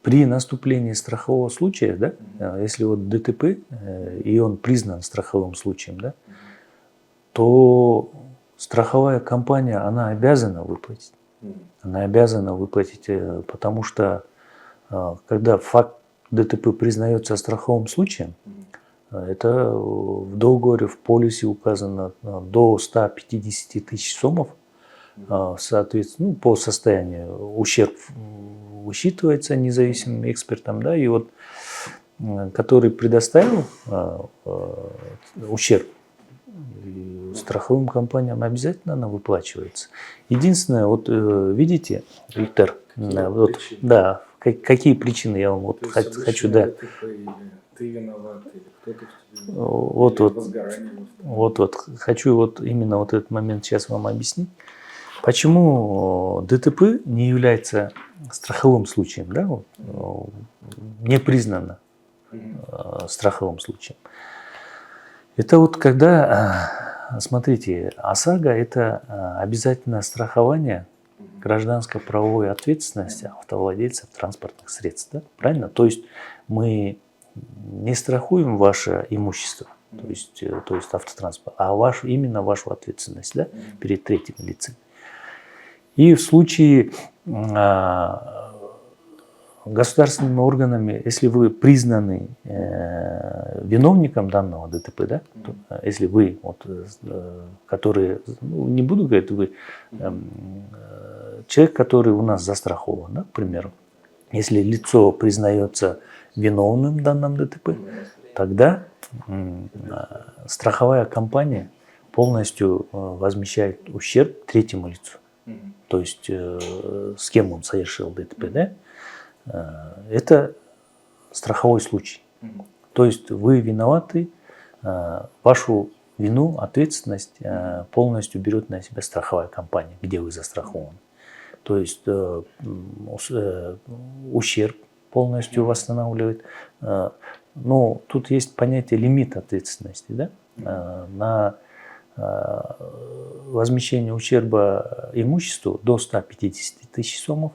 при наступлении страхового случая, да, если вот ДТП, и он признан страховым случаем, да, то страховая компания, она обязана выплатить. Она обязана выплатить, потому что когда факт ДТП признается страховым случаем, это в договоре, в полисе указано до 150 тысяч сомов, соответственно, ну, по состоянию ущерб высчитывается независимым экспертом, да, и вот который предоставил ущерб, страховым компаниям обязательно она выплачивается. Единственное, вот видите, Виктор, вот, да, какие причины я вам вот хочу, да. Ты виноват, или кто-то вот, хочу вот именно вот этот момент сейчас вам объяснить. Почему ДТП не является страховым случаем, да, вот, не признано страховым случаем. Это вот когда, смотрите, ОСАГО – это обязательное страхование гражданско-правовой ответственности автовладельцев транспортных средств, да? Правильно? То есть мы не страхуем ваше имущество, то есть автотранспорт, а именно вашу ответственность, да, перед третьим лицом. И в случае государственными органами, если вы признаны виновником данного ДТП, да, то, если вы, вот, которые, ну, не буду говорить, вы человек, который у нас застрахован, да, к примеру, если лицо признается виновным в данном ДТП, тогда страховая компания полностью возмещает ущерб третьему лицу. То есть с кем он совершил ДТП, да? Это страховой случай. То есть вы виноваты, вашу вину, ответственность полностью берет на себя страховая компания, где вы застрахованы. То есть ущерб полностью восстанавливает. Но тут есть понятие лимит ответственности, да? На возмещение ущерба имуществу до 150 тысяч сомов.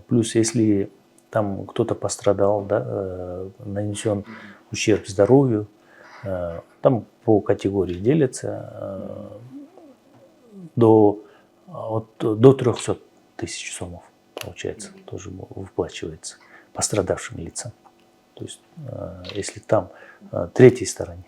Плюс, если там кто-то пострадал, да, нанесен ущерб здоровью, там по категории делятся до 300 тысяч сомов, получается, тоже выплачивается пострадавшим лицам. То есть, если там третьей стороне.